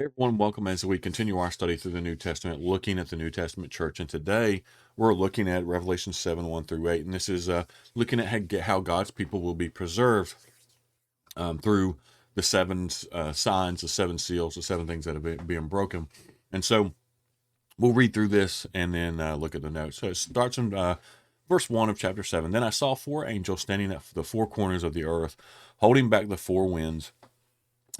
Hey everyone, welcome as we continue our study through the New Testament, looking at the New Testament church. And today we're looking at Revelation 7 1 through 8. And this is looking at how God's people will be preserved through the seven signs, the seven seals, the seven things that are being broken. And so we'll read through this and then look at the notes. So it starts in verse 1 of chapter 7. Then I saw four angels standing at the four corners of the earth, holding back the four winds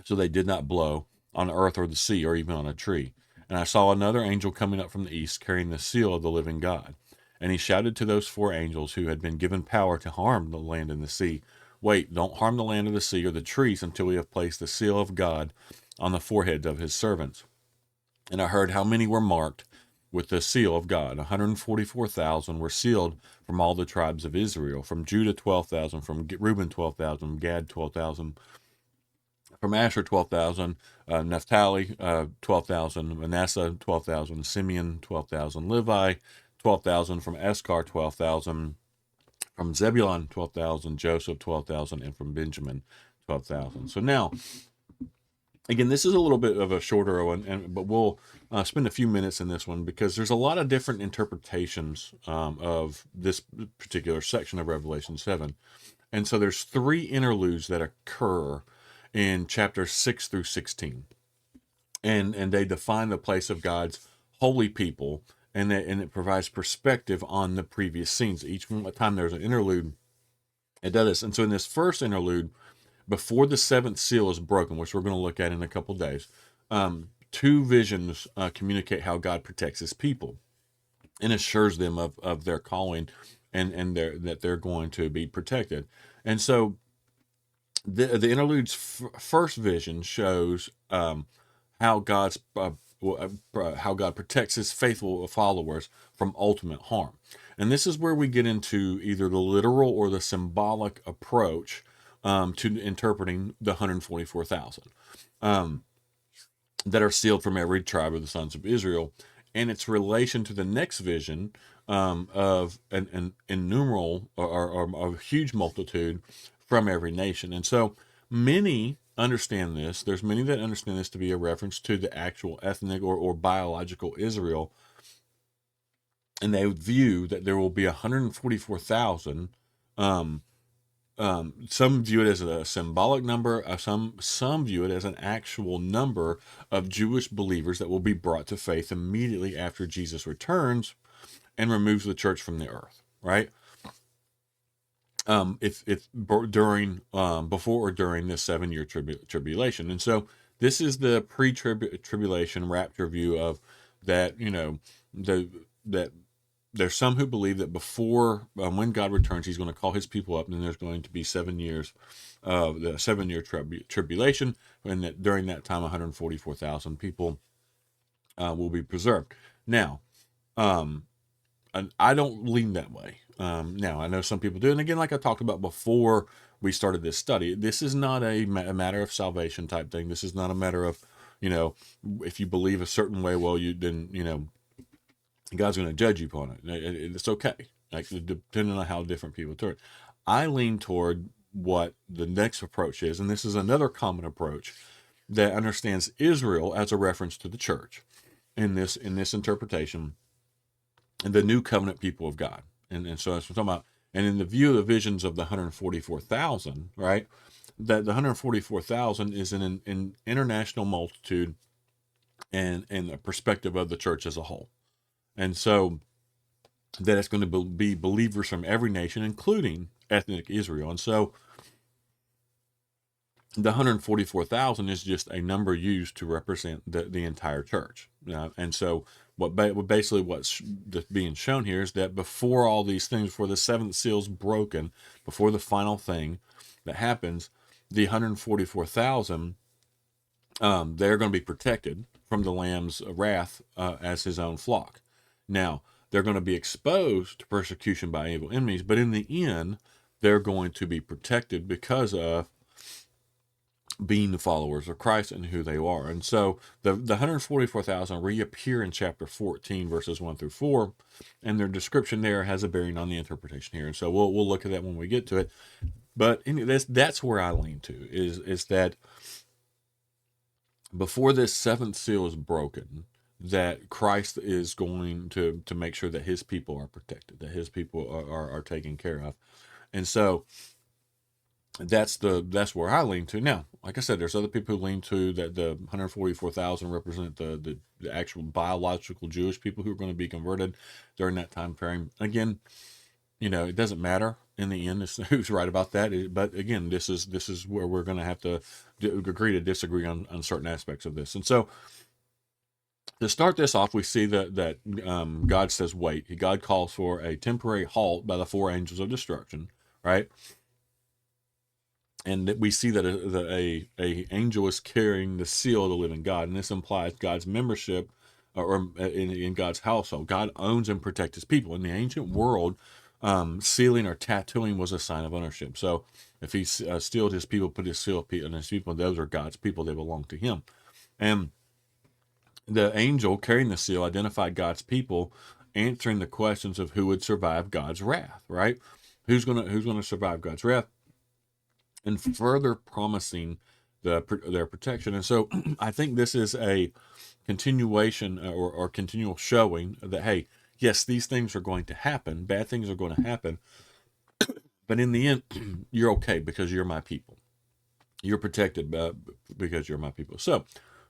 so they did not blow on the earth or the sea or even on a tree. And I saw another angel coming up from the east carrying the seal of the living God. And he shouted to those four angels who had been given power to harm the land and the sea, wait, don't harm the land or the sea or the trees until we have placed the seal of God on the foreheads of his servants. And I heard how many were marked with the seal of God. 144,000 were sealed from all the tribes of Israel, from Judah 12,000, from Reuben 12,000, Gad 12,000, from Asher 12,000, Naphtali 12,000, Manasseh 12,000, Simeon 12,000, Levi 12,000, from Issachar 12,000, from Zebulun 12,000, Joseph 12,000, and from Benjamin 12,000. So now, again, this is a little bit of a shorter one, but we'll spend a few minutes in this one because there's a lot of different interpretations of this particular section of Revelation 7. And so there's three interludes that occur in chapters 6 through 16. And they define the place of God's holy people, and it provides perspective on the previous scenes. Each time there's an interlude, it does this. And so in this first interlude, before the seventh seal is broken, which we're going to look at in a couple days, two visions communicate how God protects his people and assures them of their calling and that they're going to be protected. And so the interlude's first vision shows how how God protects his faithful followers from ultimate harm. And this is where we get into either the literal or the symbolic approach to interpreting the 144,000 that are sealed from every tribe of the sons of Israel, and its relation to the next vision of an innumerable or a huge multitude from every nation. And so many understand this. There's many that understand this to be a reference to the actual ethnic or biological Israel, and they view that there will be 144,000. Some view it as a symbolic number. Some view it as an actual number of Jewish believers that will be brought to faith immediately after Jesus returns and removes the church from the earth. Right? If during before or during this 7 year tribulation, and so this is the pre-tribulation rapture view of that. That there's some who believe that before when God returns, he's going to call his people up, and then there's going to be 7 years of the 7 year tribulation, and that during that time 144,000 people will be preserved. Now, and I don't lean that way. Now, I know some people do. And again, like I talked about before we started this study, this is not a matter of salvation type thing. This is not a matter of, if you believe a certain way, well, God's going to judge you upon it. It's okay. Like, depending on how different people turn. I lean toward what the next approach is. And this is another common approach that understands Israel as a reference to the church in this interpretation, and the new covenant people of God. And so that's what I'm talking about. And in the view of the visions of the 144,000, right, that the 144,000 is an international multitude and the perspective of the church as a whole. And so that it's going to be believers from every nation, including ethnic Israel. And so the 144,000 is just a number used to represent the entire church. And so what's being shown here is that before all these things, before the seventh seal's broken, before the final thing that happens, the 144,000, they're going to be protected from the Lamb's wrath as his own flock. Now, they're going to be exposed to persecution by evil enemies, but in the end, they're going to be protected because of being the followers of Christ and who they are. And so the 144,000 reappear in chapter 14, verses 1 through 4, and their description there has a bearing on the interpretation here. And so we'll look at that when we get to it. But that's where I lean to is that before this seventh seal is broken, that Christ is going to make sure that his people are protected, that his people are taken care of. And so that's where I lean to. Now, like I said, there's other people who lean to that the 144,000 represent the actual biological Jewish people who are going to be converted during that time frame. Again, it doesn't matter in the end who's right about that. But again, this is where we're going to have to agree to disagree on certain aspects of this. And so to start this off, we see that God says, "Wait." God calls for a temporary halt by the four angels of destruction, right? And that we see that a angel is carrying the seal of the living God, and this implies God's membership, or in God's household. God owns and protects His people. In the ancient world, sealing or tattooing was a sign of ownership. So if He sealed His people, put His seal on His people, those are God's people; they belong to Him. And the angel carrying the seal identified God's people, answering the questions of who would survive God's wrath. Right? Who's gonna survive God's wrath? And further promising their protection. And so I think this is a continuation, or continual showing that, hey, yes, these things are going to happen, bad things are going to happen, but in the end, you're okay because you're my people. You're protected because you're my people. So,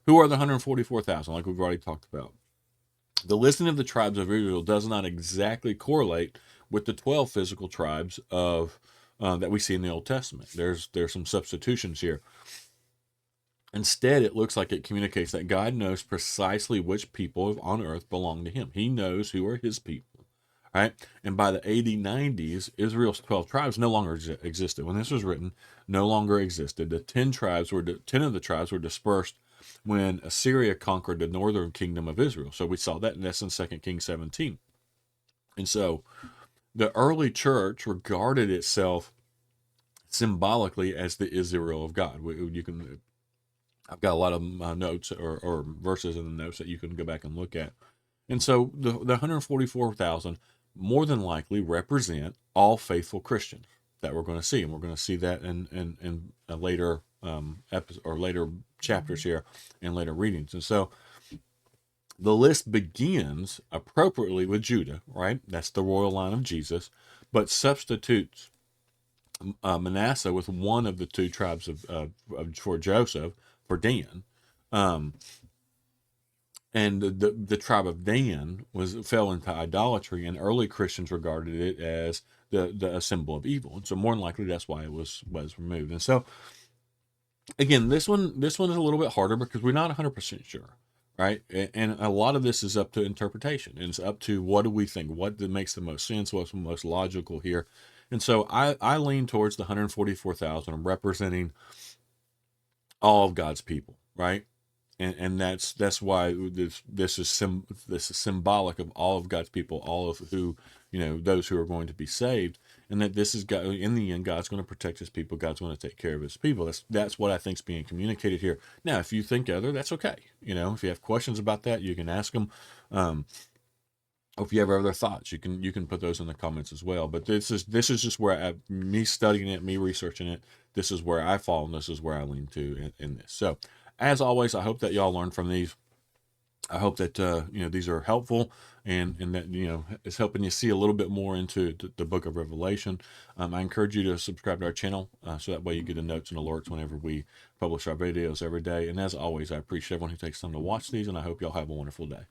who are the 144,000, like we've already talked about? The listing of the tribes of Israel does not exactly correlate with the 12 physical tribes of that we see in the Old Testament. There's some substitutions here. Instead, it looks like it communicates that God knows precisely which people on earth belong to Him. He knows who are His people, right? And by the 8090s, Israel's 12 tribes no longer existed. When this was written, no longer existed. The 10 of the tribes were dispersed when Assyria conquered the northern kingdom of Israel. So we saw that, and that's in 2 Kings 17. And so the early church regarded itself symbolically as the Israel of God. I've got a lot of notes or verses in the notes that you can go back and look at. And so the 144,000 more than likely represent all faithful Christians that we're going to see. And we're going to see that in a later episode, or later chapters here and later readings. And so the list begins appropriately with Judah, right? That's the royal line of Jesus, but substitutes Manasseh with one of the two tribes for Joseph, for Dan. Um, and the tribe of Dan fell into idolatry, and early Christians regarded it as the symbol of evil. And so more than likely that's why it was removed. And so again, this one is a little bit harder because we're not 100% sure, right? And a lot of this is up to interpretation. And it's up to what do we think, what makes the most sense, what's the most logical here. And so I lean towards the 144,000 representing all of God's people, right? And that's why this is symbolic of all of God's people, all of who, those who are going to be saved, and that this is God. In the end, God's going to protect His people. God's going to take care of His people. That's what I think is being communicated here. Now, if you think other, that's okay. If you have questions about that, you can ask them. Or if you have other thoughts, you can put those in the comments as well. But this is just where me studying it, me researching it. This is where I fall, and this is where I lean to in this. So, as always, I hope that y'all learn from these. I hope that these are helpful, and that it's helping you see a little bit more into the book of Revelation. I encourage you to subscribe to our channel, so that way you get the notes and alerts whenever we publish our videos every day. And as always, I appreciate everyone who takes time to watch these, and I hope y'all have a wonderful day.